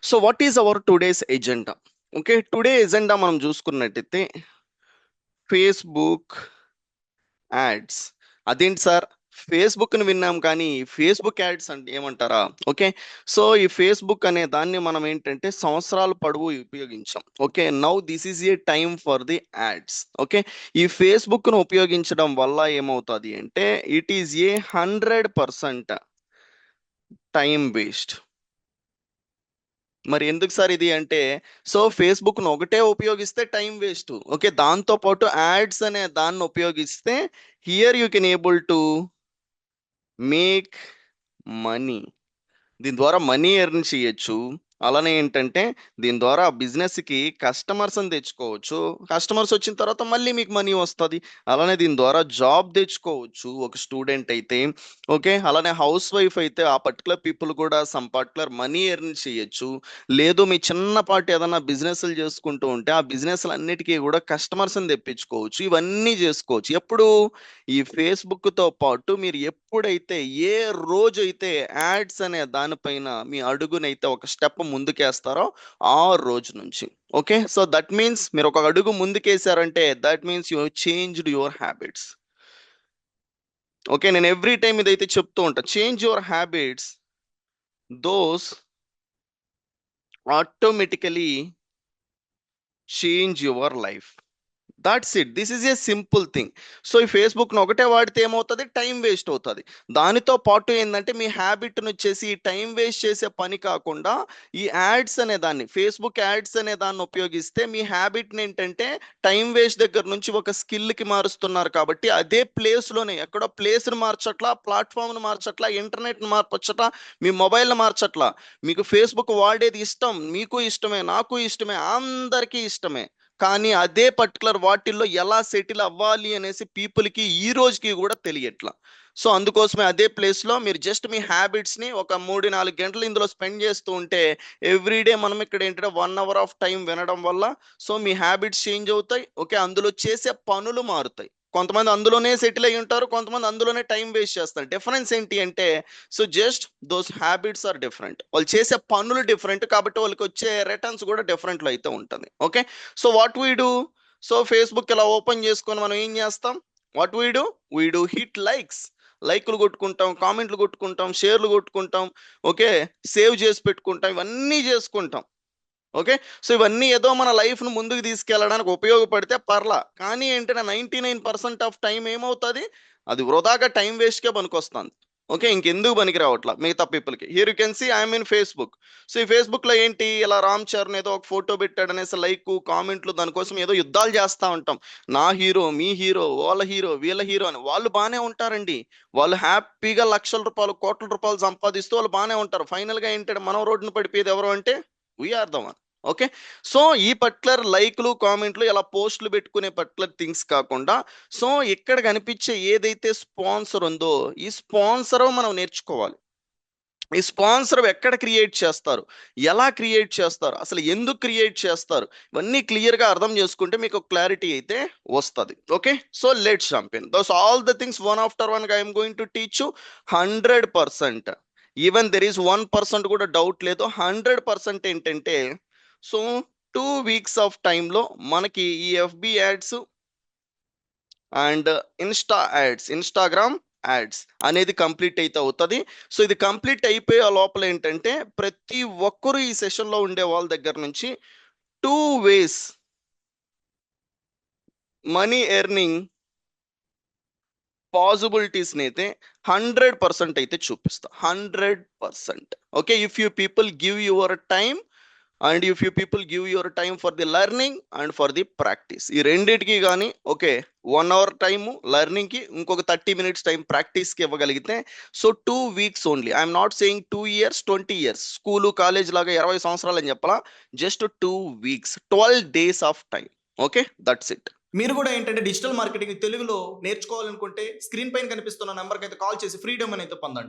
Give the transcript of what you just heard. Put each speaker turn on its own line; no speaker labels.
So what is our today's agenda? Okay, today agenda మనం చూసుకున్నట్టయితే Facebook ads. అదేంటి sir, Facebook ని విన్నాం కానీ ఫేస్బుక్ యాడ్స్ అంటే ఏమంటారా? ఓకే, సో ఈ ఫేస్బుక్ అనే దాన్ని మనం ఏంటంటే సంవత్సరాల పొడవు ఉపయోగించాం. Okay, now this is a time for the ads. Okay, ఈ ఫేస్బుక్ ను ఉపయోగించడం వల్ల ఏమవుతుంది అంటే it is a 100% time waste. మరి ఎందుకు సార్ ఇది అంటే, సో ఫేస్బుక్ ను ఒకటే ఉపయోగిస్తే టైం వేస్ట్. ఓకే, దాంతో పాటు యాడ్స్ అనే దాన్ని ఉపయోగిస్తే here you can able to make money. దీని ద్వారా మనీ ఎర్న్ చేయొచ్చు. అలానే ఏంటంటే దీని ద్వారా బిజినెస్ కి కస్టమర్స్ అని తెచ్చుకోవచ్చు. కస్టమర్స్ వచ్చిన తర్వాత మళ్ళీ మీకు మనీ వస్తుంది. అలానే దీని ద్వారా జాబ్ తెచ్చుకోవచ్చు ఒక స్టూడెంట్ అయితే. ఓకే, అలానే హౌస్ వైఫ్ అయితే ఆ పర్టికులర్ పీపుల్ కూడా సమ్ పర్టికులర్ మనీ ఎర్న్ చేయొచ్చు. లేదు మీ చిన్నపాటి ఏదైనా బిజినెస్లు చేసుకుంటూ ఉంటే ఆ బిజినెస్లు అన్నిటికీ కూడా కస్టమర్స్ అని తెప్పించుకోవచ్చు. ఇవన్నీ చేసుకోవచ్చు ఎప్పుడు ఈ ఫేస్బుక్ తో పాటు మీరు ఎప్పుడైతే ఏ రోజైతే యాడ్స్ అనే దానిపైన మీ అడుగునైతే ఒక స్టెప్ ముందుకేస్తారో ఆ రోజు నుంచి. ఓకే, సో దట్ మీన్స్ మీరు ఒక అడుగు ముందుకేసారంటే that means you changed your habits. Okay, నేను ఎవ్రీ టైం ఇదైతే చెప్తూ ఉంటా, change your habits, those automatically change your life. That's it, this is a simple thing. So ఈ ఫేస్బుక్ను ఒకటే వాడితే ఏమవుతుంది, టైం వేస్ట్ అవుతుంది. దానితో పాటు ఏంటంటే మీ హ్యాబిట్ను వచ్చేసి ఈ టైం వేస్ట్ చేసే పని కాకుండా ఈ యాడ్స్ అనే దాన్ని, ఫేస్బుక్ యాడ్స్ అనే దాన్ని ఉపయోగిస్తే మీ హ్యాబిట్ని ఏంటంటే టైం వేస్ట్ దగ్గర నుంచి ఒక స్కిల్కి మారుస్తున్నారు. కాబట్టి అదే ప్లేస్లోనే ఎక్కడో ప్లేస్ని మార్చట్లా, ప్లాట్ఫామ్ను మార్చట్లా, ఇంటర్నెట్ని మార్చట్లా, మీ మొబైల్ని మార్చట్లా. మీకు ఫేస్బుక్ వాడేది ఇష్టం, మీకు ఇష్టమే, నాకు ఇష్టమే, అందరికీ ఇష్టమే. కానీ అదే పర్టికులర్ వాటిల్లో ఎలా సెటిల్ అవ్వాలి అనేసి పీపుల్కి ఈ రోజుకి కూడా తెలియట్లా. సో అందుకోసమే అదే ప్లేస్లో మీరు జస్ట్ మీ హ్యాబిట్స్ని ఒక 3-4 గంటలు ఇందులో స్పెండ్ చేస్తూ ఉంటే ఎవ్రీడే మనం ఇక్కడ ఏంటంటే 1 అవర్ ఆఫ్ టైం వినడం వల్ల సో మీ హ్యాబిట్స్ చేంజ్ అవుతాయి. ఓకే, అందులో చేసే పనులు మారుతాయి. కొంతమంది అందులోనే సెటిల్ అయి ఉంటారు, కొంతమంది అందులోనే టైం వేస్ట్ చేస్తారు. డిఫరెన్స్ ఏంటి అంటే so just those habits are different. వాళ్ళు చేసే పనులు డిఫరెంట్ కాబట్టి వాళ్ళకి వచ్చే రిటర్న్స్ కూడా డిఫరెంట్లో అయితే ఉంటుంది. Okay, so what we do, so Facebook ఇలా ఓపెన్ చేసుకొని మనం ఏం చేస్తాం, what we do hit likes. లైక్లు కొట్టుకుంటాం, కామెంట్లు కొట్టుకుంటాం, షేర్లు కొట్టుకుంటాం. ఓకే, సేవ్ చేసి పెట్టుకుంటాం, ఇవన్నీ చేసుకుంటాం. ఓకే, సో ఇవన్నీ ఏదో మన లైఫ్ను ముందుకు తీసుకెళ్ళడానికి ఉపయోగపడితే పర్లా. కానీ ఏంటంటే 99% ఆఫ్ టైం ఏమవుతుంది, అది వృధాగా టైం వేస్ట్కే పనికొస్తుంది. ఓకే, ఇంకెందుకు పనికి రావట్లా మిగతా పీపుల్కి. Here you can see I'm in Facebook. So ఈ ఫేస్బుక్లో ఏంటి, ఇలా రామ్ చరణ్ ఏదో ఒక ఫోటో పెట్టాడు అనేసి లైక్ కామెంట్లు, దానికోసం ఏదో యుద్ధాలు చేస్తూ ఉంటాం. నా హీరో, మీ హీరో, వాళ్ళ హీరో, వీళ్ళ హీరో అని. వాళ్ళు బాగానే ఉంటారండి, వాళ్ళు హ్యాపీగా లక్షల రూపాయలు, కోట్ల రూపాయలు సంపాదిస్తూ వాళ్ళు బాగానే ఉంటారు. ఫైనల్గా ఏంటంటే మనం రోడ్డును పడిపోయేది ఎవరు అంటే we are the one. Okay, so ఈ పర్టికులర్ లైక్లు, కామెంట్లు, ఇలా పోస్టులు పెట్టుకునే పర్టికులర్ థింగ్స్ కాకుండా సో ఇక్కడ కనిపించే ఏదైతే స్పాన్సర్ ఉందో ఈ స్పాన్సర్ మనం నేర్చుకోవాలి. ఈ స్పాన్సర్ ఎక్కడ క్రియేట్ చేస్తారు, ఎలా క్రియేట్ చేస్తారు, అసలు ఎందుకు క్రియేట్ చేస్తారు, ఇవన్నీ క్లియర్గా అర్థం చేసుకుంటే మీకు క్లారిటీ అయితే వస్తుంది. Okay, so let's jump in those all the things one after one I'm going to teach you 100%. Even there is 1% కూడా డౌట్ లేదు. 100% ఏంటంటే సో 2 weeks ఆఫ్ టైంలో మనకి ఈ FB ads and Instagram ads అనేది కంప్లీట్ అయితే అవుతుంది. సో ఇది కంప్లీట్ అయిపోయే లోపల ఏంటంటే ప్రతి ఒక్కరు ఈ సెషన్లో ఉండే వాళ్ళ దగ్గర నుంచి 2 ways మనీ ఎర్నింగ్ పాసిబిలిటీస్ని అయితే 100% అయితే చూపిస్తా. 100%. Okay, if you people give your time and if you people give your time for the learning and for the practice, ఈ రెండింటికి కానీ ఓకే 1 hour టైము లెర్నింగ్కి, ఇంకొక 30 minutes టైం ప్రాక్టీస్కి ఇవ్వగలిగితే so 2 weeks only. I'm not saying 2 years 20 years, school college లాగా 20 సంవత్సరాలు అని చెప్పాలా. Just 2 weeks, 12 days of time. Okay, that's it.
మీరు కూడా ఏంటంటే డిజిటల్ మార్కెటింగ్ తెలుగులో నేర్చుకోవాలనుకుంటే స్క్రీన్ పైన కనిపిస్తున్న నెంబర్కి అయితే కాల్ చేసి ఫ్రీడమ్ అనేది పొందండి.